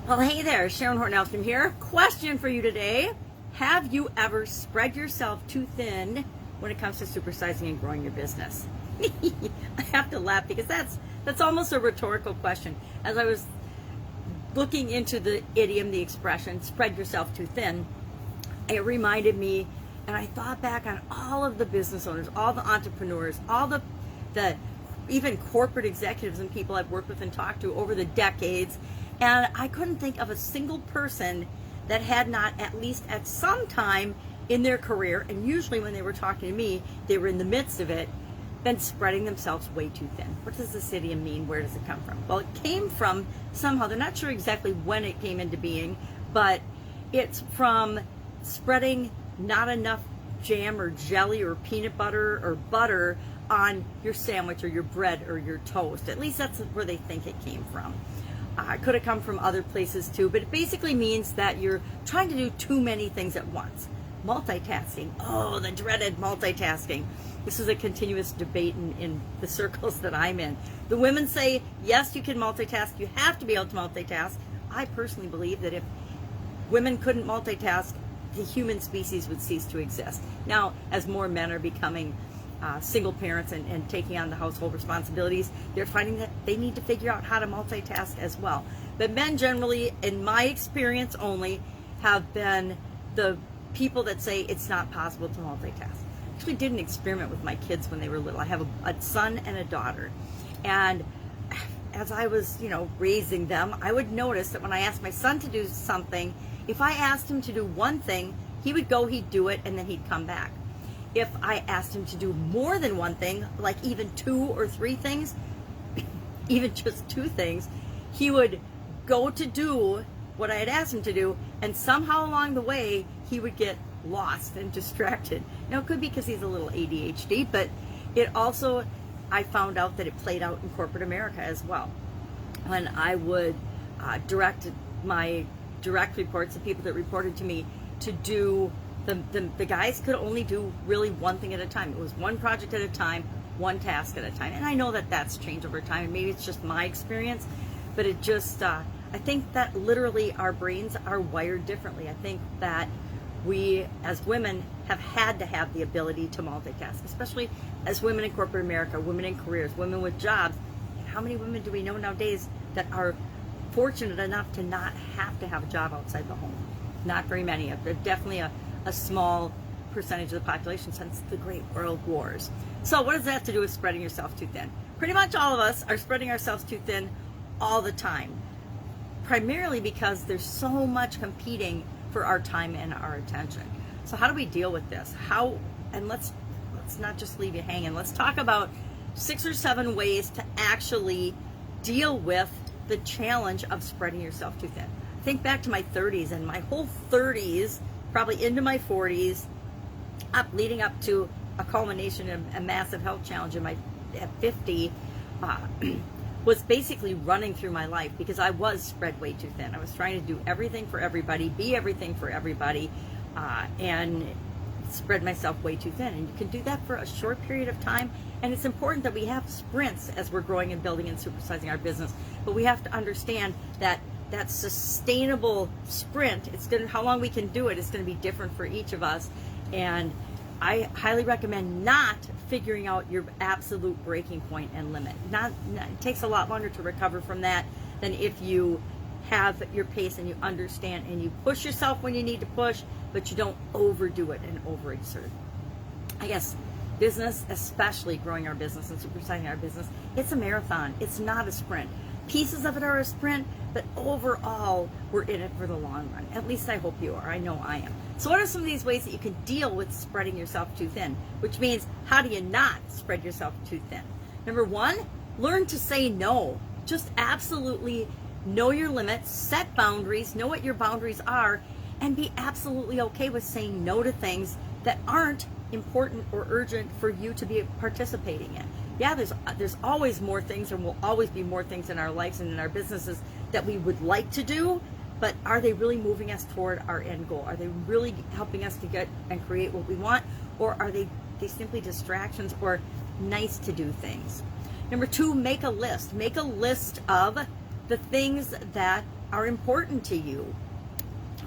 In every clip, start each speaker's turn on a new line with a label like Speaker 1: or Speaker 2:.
Speaker 1: Well, hey there, Sharon Horne-Ellstrom here. Question for you today. Have you ever spread yourself too thin when it comes to supersizing and growing your business? I have to laugh because that's almost a rhetorical question. As I was looking into the idiom, the expression, spread yourself too thin, it reminded me, and I thought back on all of the business owners, all the entrepreneurs, all the even corporate executives and people I've worked with and talked to over the decades. And I couldn't think of a single person that had not, at least at some time in their career, and usually when they were talking to me, they were in the midst of it, been spreading themselves way too thin. What does this idiom mean? Where does it come from? Well, it came from somehow, they're not sure exactly when it came into being, but it's from spreading not enough jam or jelly or peanut butter or butter on your sandwich or your bread or your toast. At least that's where they think it came from. It could have come from other places too, but it basically means that you're trying to do too many things at once. Multitasking. Oh, the dreaded multitasking. This is a continuous debate in the circles that I'm in. The women say, yes, you can multitask. You have to be able to multitask. I personally believe that if women couldn't multitask, the human species would cease to exist. Now, as more men are becoming single parents and taking on the household responsibilities, they're finding that they need to figure out how to multitask as well. But men generally, in my experience only, have been the people that say it's not possible to multitask. I actually did an experiment with my kids when they were little. I have a son and a daughter. And as I was, raising them, I would notice that when I asked my son to do something, if I asked him to do one thing, he would go, he'd do it, and then he'd come back. If I asked him to do more than one thing, like even 2 or 3 things, even just 2 things, he would go to do what I had asked him to do, and somehow along the way, he would get lost and distracted. Now, it could be because he's a little ADHD, but it also, I found out that it played out in corporate America as well. When I would direct my direct reports, the people that reported to me, to do the guys could only do really one thing at a time. It was one project at a time, one task at a time. And I know that that's changed over time, and maybe it's just my experience, but it just, I think that literally our brains are wired differently. I think that we, as women, have had to have the ability to multitask, especially as women in corporate America, women in careers, women with jobs. How many women do we know nowadays that are fortunate enough to not have to have a job outside the home? Not very many. They're definitely a small percentage of the population since the Great World Wars. So what does that have to do with spreading yourself too thin? Pretty much all of us are spreading ourselves too thin all the time, primarily because there's so much competing for our time and our attention. So how do we deal with this? And let's not just leave you hanging. Let's talk about 6 or 7 ways to actually deal with the challenge of spreading yourself too thin. Think back to my 30s, and my whole 30s, probably into my 40s, leading up to a culmination of a massive health challenge at 50, was basically running through my life because I was spread way too thin. I was trying to do everything for everybody, be everything for everybody, and spread myself way too thin. And you can do that for a short period of time, and it's important that we have sprints as we're growing and building and supersizing our business. But we have to understand that sustainable sprint, how long we can do it, is going to be different for each of us. And I highly recommend not figuring out your absolute breaking point and limit. It takes a lot longer to recover from that than if you have your pace and you understand and you push yourself when you need to push, but you don't overdo it and overexert. I guess business, especially growing our business and supersizing our business, it's a marathon. It's not a sprint. Pieces of it are a sprint, but overall, we're in it for the long run. At least I hope you are. I know I am. So what are some of these ways that you can deal with spreading yourself too thin? Which means, how do you not spread yourself too thin? Number 1, learn to say no. Just absolutely know your limits, set boundaries, know what your boundaries are, and be absolutely okay with saying no to things that aren't important or urgent for you to be participating in. Yeah, there's always more things, and will always be more things in our lives and in our businesses that we would like to do, but are they really moving us toward our end goal? Are they really helping us to get and create what we want, or are they simply distractions or nice to do things? Number 2, make a list. Make a list of the things that are important to you.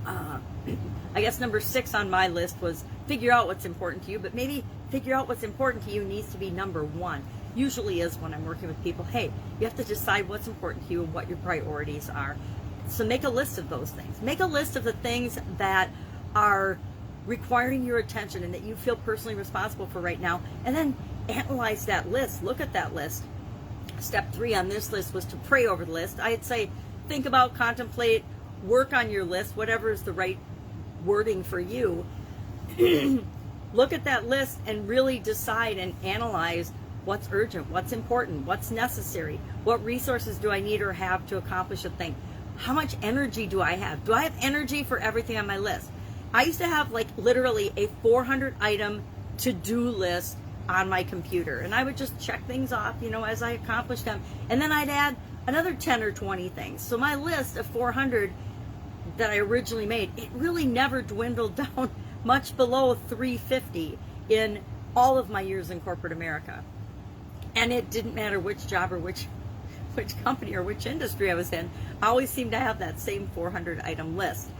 Speaker 1: I guess number 6 on my list was figure out what's important to you, but maybe figure out what's important to you needs to be number 1. Usually is when I'm working with people, hey, you have to decide what's important to you and what your priorities are. So make a list of those things. Make a list of the things that are requiring your attention and that you feel personally responsible for right now, and then analyze that list. Look at that list. Step 3 on this list was to pray over the list. I'd say think about, contemplate, work on your list, whatever is the right wording for you. Look at that list and really decide and analyze what's urgent, what's important, what's necessary, what resources do I need or have to accomplish a thing. How much energy do I have? Do I have energy for everything on my list? I used to have like literally a 400 item to-do list on my computer, and I would just check things off, as I accomplished them, and then I'd add another 10 or 20 things. So my list of 400 that I originally made, it really never dwindled down much below 350 in all of my years in corporate America. And it didn't matter which job or which company or which industry I was in, I always seemed to have that same 400 item list.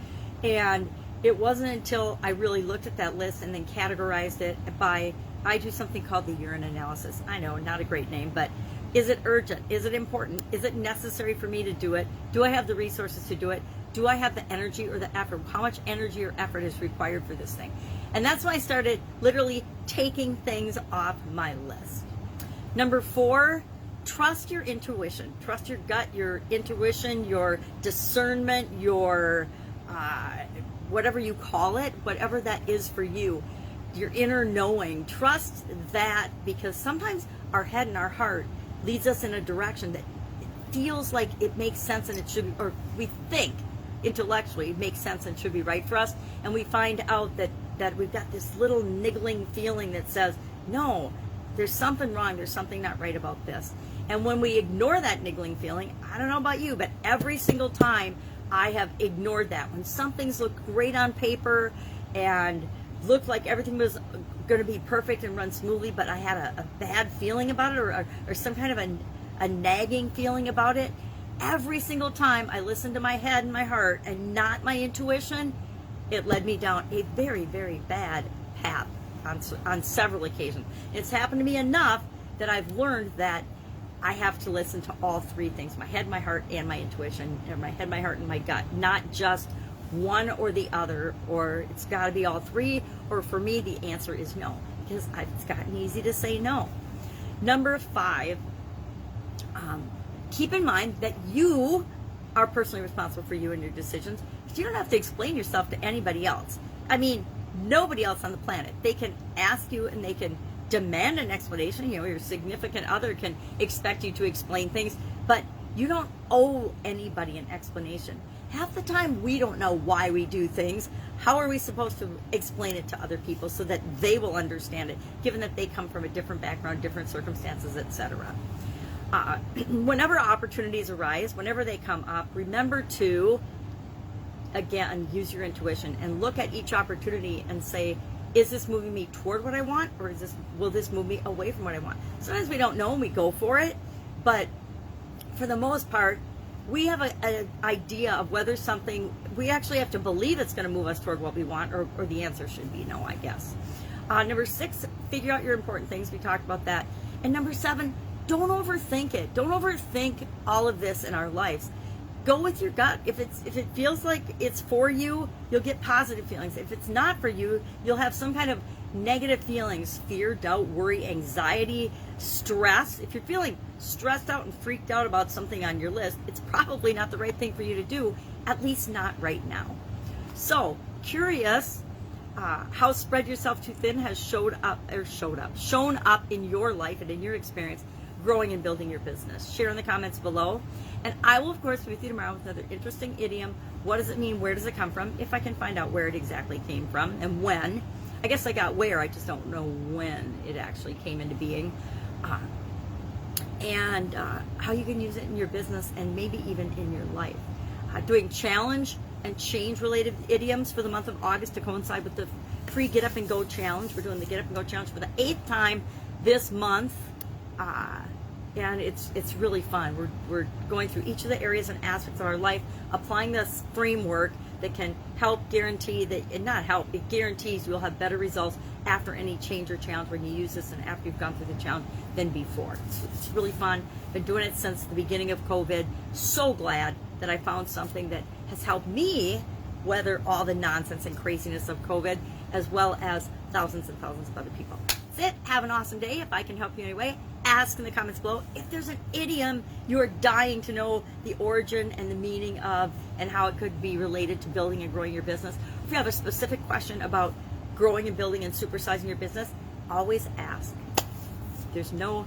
Speaker 1: And it wasn't until I really looked at that list and then categorized it by, I do something called the urine analysis. I know, not a great name, but is it urgent? Is it important? Is it necessary for me to do it? Do I have the resources to do it? Do I have the energy or the effort? How much energy or effort is required for this thing? And that's why I started literally taking things off my list. Number 4, trust your intuition. Trust your gut, your intuition, your discernment, your whatever you call it, whatever that is for you, your inner knowing. Trust that, because sometimes our head and our heart leads us in a direction that feels like it makes sense and it should be, or we think intellectually it makes sense and should be right for us, and we find out that we've got this little niggling feeling that says, no, there's something wrong, there's something not right about this. And when we ignore that niggling feeling, I don't know about you, but every single time I have ignored that. When some things look great on paper and looked like everything was going to be perfect and run smoothly, but I had a bad feeling about it, or some kind of a nagging feeling about it, every single time I listened to my head and my heart and not my intuition, it led me down a very, very bad path on several occasions. It's happened to me enough that I've learned that I have to listen to all 3 things, my head, my heart, and my intuition, or my head, my heart, and my gut, not just one or the other, or it's got to be all 3, or for me, the answer is no, because it's gotten easy to say no. Number 5, keep in mind that you are personally responsible for you and your decisions. You don't have to explain yourself to anybody else. I mean, nobody else on the planet. They can ask you and they can demand an explanation. Your significant other can expect you to explain things, but you don't owe anybody an explanation. Half the time we don't know why we do things. How are we supposed to explain it to other people so that they will understand it, given that they come from a different background, different circumstances, etc. Whenever opportunities arise, whenever they come up, remember to, again, use your intuition and look at each opportunity and say, is this moving me toward what I want, or will this move me away from what I want? Sometimes we don't know and we go for it, but for the most part, we have an idea of whether something, we actually have to believe it's going to move us toward what we want, or the answer should be no, I guess. Number 6, figure out your important things. We talked about that. And number 7, don't overthink it. Don't overthink all of this in our lives. Go with your gut. If it feels like it's for you, you'll get positive feelings. If it's not for you, you'll have some kind of negative feelings, fear, doubt, worry, anxiety, stress. If you're feeling stressed out and freaked out about something on your list, it's probably not the right thing for you to do, at least not right now. So, curious how spread yourself too thin has shown up in your life and in your experience growing and building your business. Share in the comments below. And I will, of course, be with you tomorrow with another interesting idiom. What does it mean? Where does it come from? If I can find out where it exactly came from and when. I guess I got where, I just don't know when it actually came into being. And how you can use it in your business and maybe even in your life. Doing challenge and change related idioms for the month of August to coincide with the free Get Up and Go challenge. We're doing the Get Up and Go challenge for the 8th time this month. and it's really fun. We're going through each of the areas and aspects of our life, applying this framework that can help guarantee that, and not help, it guarantees you'll have better results after any change or challenge when you use this and after you've gone through the challenge than before. It's really fun. Been doing it since the beginning of COVID. So glad that I found something that has helped me weather all the nonsense and craziness of COVID, as well as thousands and thousands of other people. That's it. Have an awesome day. If I can help you in any way, ask in the comments below. If there's an idiom you're dying to know the origin and the meaning of and how it could be related to building and growing your business, if you have a specific question about growing and building and supersizing your business, always ask. There's no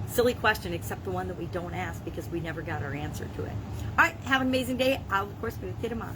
Speaker 1: silly question except the one that we don't ask because we never got our answer to it. All right, have an amazing day. I'll, of course, be with you tomorrow.